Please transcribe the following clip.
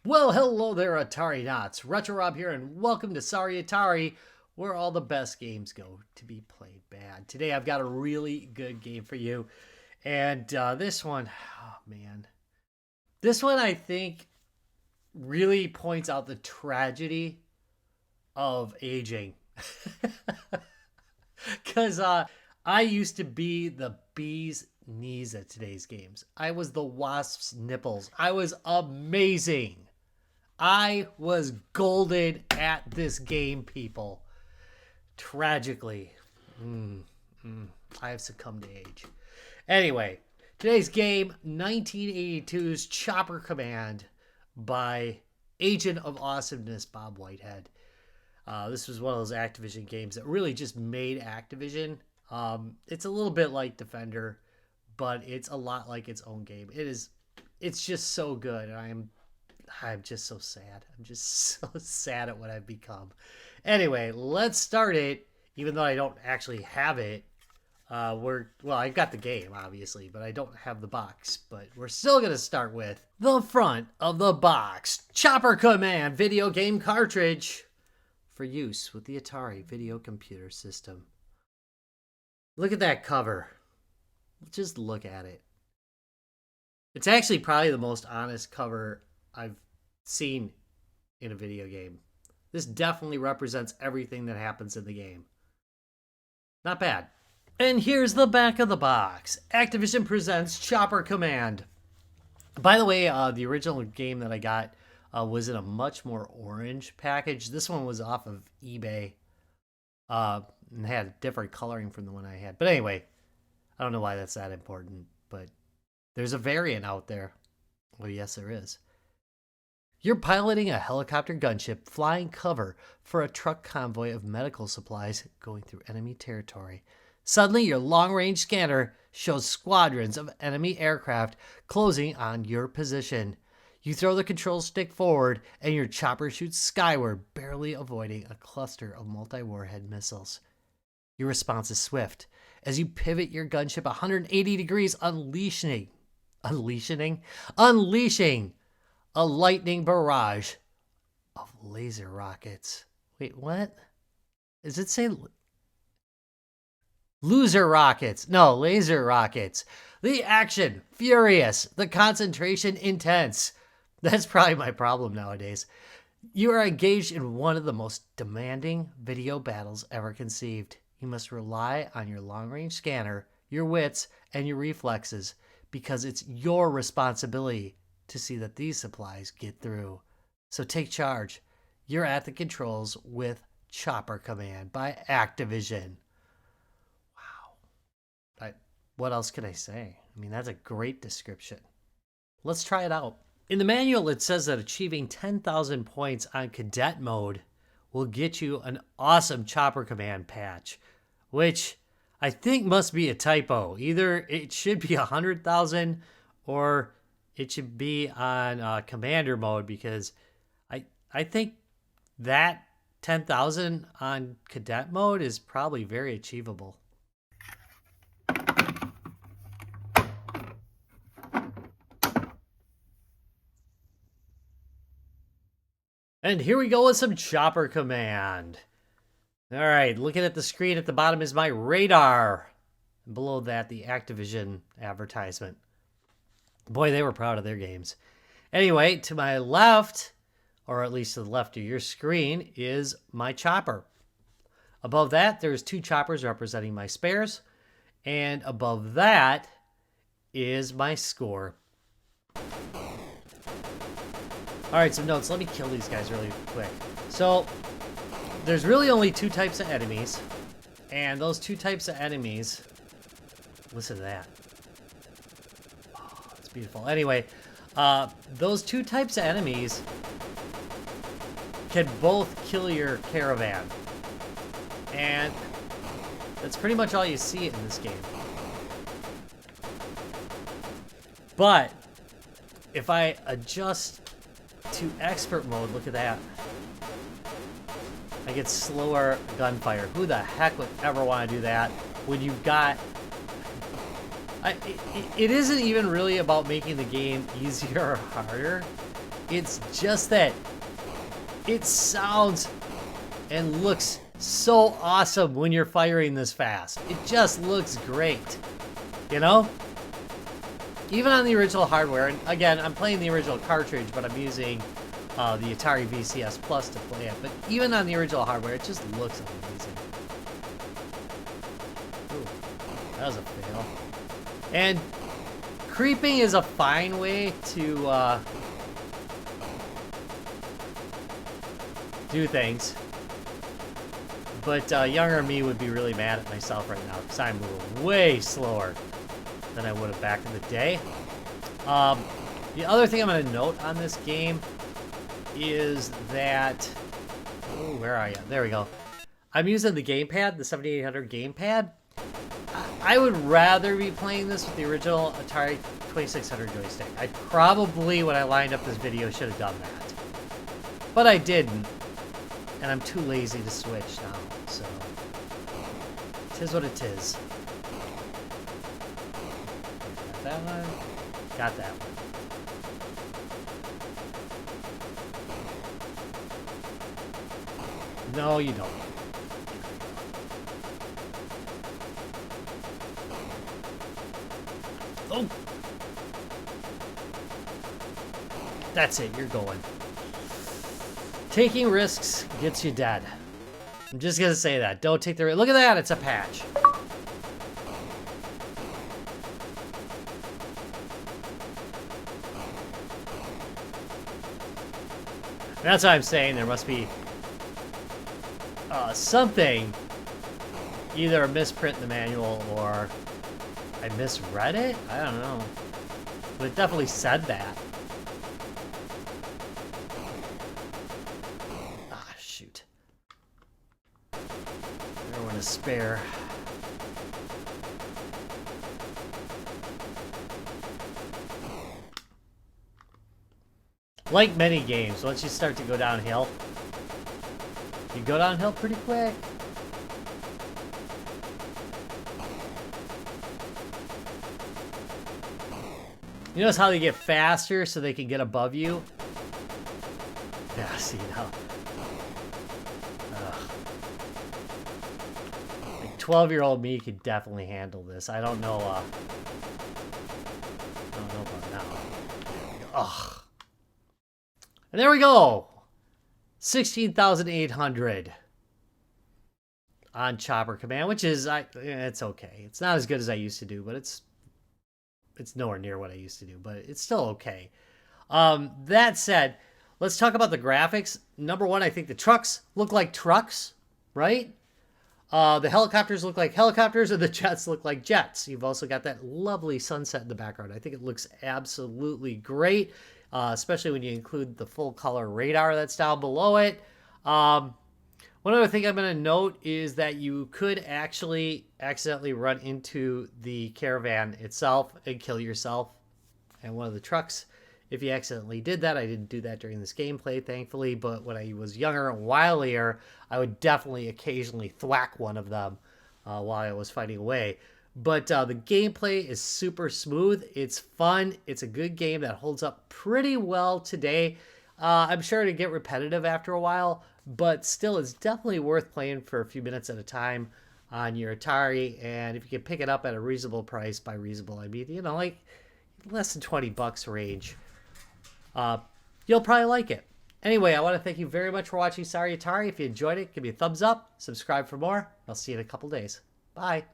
Well, hello there, Atari Knots. Retro Rob here, and welcome to Sorry Atari, where all the best games go to be played bad. Today, I've got a really good game for you, and this one, oh man, this one I think really points out the tragedy of aging, because I used to be the bee's knees at today's games. I was the wasp's nipples. I was amazing. I was golden at this game, people. Tragically, I have succumbed to age. Anyway, today's game, 1982's Chopper Command by Agent of Awesomeness Bob Whitehead. This was one of those Activision games that really just made Activision. It's a little bit like Defender, but it's a lot like its own game. It's just so good. I'm just so sad. I'm just so sad at what I've become. Anyway, let's start it. Even though I don't actually have it, I've got the game obviously, but I don't have the box. But we're still gonna start with the front of the box. Chopper Command video game cartridge for use with the Atari video computer system. Look at that cover. Just look at it. It's actually probably the most honest cover I've seen in a video game. This definitely represents everything that happens in the game. Not bad. And here's the back of the box. Activision presents Chopper Command. By the way, the original game that I got was in a much more orange package. This one was off of eBay and had different coloring from the one I had. But anyway, I don't know why that's that important, but there's a variant out there. Well, yes, there is. You're piloting a helicopter gunship flying cover for a truck convoy of medical supplies going through enemy territory. Suddenly, your long-range scanner shows squadrons of enemy aircraft closing on your position. You throw the control stick forward, and your chopper shoots skyward, barely avoiding a cluster of multi-warhead missiles. Your response is swift as you pivot your gunship 180 degrees, unleashing a lightning barrage of laser rockets. Wait, what? Does it say loser rockets? No, laser rockets. The action, furious. The concentration, intense. That's probably my problem nowadays. You are engaged in one of the most demanding video battles ever conceived. You must rely on your long-range scanner, your wits, and your reflexes, because it's your responsibility to see that these supplies get through. So take charge. You're at the controls with Chopper Command by Activision. Wow. What else can I say? I mean, that's a great description. Let's try it out. In the manual, it says that achieving 10,000 points on Cadet Mode will get you an awesome Chopper Command patch, which I think must be a typo. Either it should be 100,000 or it should be on Commander Mode, because I think that 10,000 on Cadet Mode is probably very achievable. And here we go with some Chopper Command. All right, looking at the screen at the bottom is my radar. And below that, the Activision advertisement. Boy, they were proud of their games. Anyway, to my left, or at least to the left of your screen, is my chopper. Above that, there's two choppers representing my spares. And above that is my score. All right, some notes. Let me kill these guys really quick. So, there's really only two types of enemies. And those two types of enemies... Listen to that. Oh, it's beautiful. Anyway, those two types of enemies can both kill your caravan. And that's pretty much all you see in this game. But if I adjust to expert mode, look at that. I get slower gunfire. Who the heck would ever want to do that when you've got... It isn't even really about making the game easier or harder. It's just that it sounds and looks so awesome when you're firing this fast. It just looks great, you know? Even on the original hardware, and again, I'm playing the original cartridge, but I'm using the Atari VCS Plus to play it. But even on the original hardware, it just looks amazing. Ooh, that was a fail. And creeping is a fine way to do things. But younger me would be really mad at myself right now because I'm moving way slower than I would have back in the day. The other thing I'm going to note on this game is that... Oh, where are you? There we go. I'm using the gamepad, the 7800 gamepad. I would rather be playing this with the original Atari 2600 joystick. I probably, when I lined up this video, should have done that. But I didn't. And I'm too lazy to switch now, so... Tis what it is. Got that one. Got that one. No, you don't. Oh! That's it, you're going. Taking risks gets you dead. I'm just gonna say that. Don't take the risk. Look at that, it's a patch. That's what I'm saying. There must be something, either a misprint in the manual or I misread it? I don't know. But it definitely said that. Ah, shoot. Everyone is spare. Like many games, once you start to go downhill, you go downhill pretty quick. You notice how they get faster so they can get above you? Yeah, see now. Like 12-year-old me could definitely handle this. I don't know about now. Ugh. And there we go. 16,800 on Chopper Command, which is it's okay. It's not as good as I used to do, but it's nowhere near what I used to do, but it's still okay. That said, let's talk about the graphics. Number one, I think the trucks look like trucks, right? The helicopters look like helicopters, and the jets look like jets. You've also got that lovely sunset in the background. I think it looks absolutely great. Especially when you include the full color radar that's down below it. One other thing I'm going to note is that you could actually accidentally run into the caravan itself and kill yourself and one of the trucks if you accidentally did that. I didn't do that during this gameplay, thankfully, but when I was younger and wilier, I would definitely occasionally thwack one of them while I was fighting away. But the gameplay is super smooth. It's fun. It's a good game that holds up pretty well today. I'm sure it'll get repetitive after a while, but still it's definitely worth playing for a few minutes at a time on your Atari. And if you can pick it up at a reasonable price, by reasonable I mean, you know, like less than $20 range, you'll probably like it. Anyway, I want to thank you very much for watching Sorry Atari. If you enjoyed it, give me a thumbs up, subscribe for more. I'll see you in a couple days. Bye.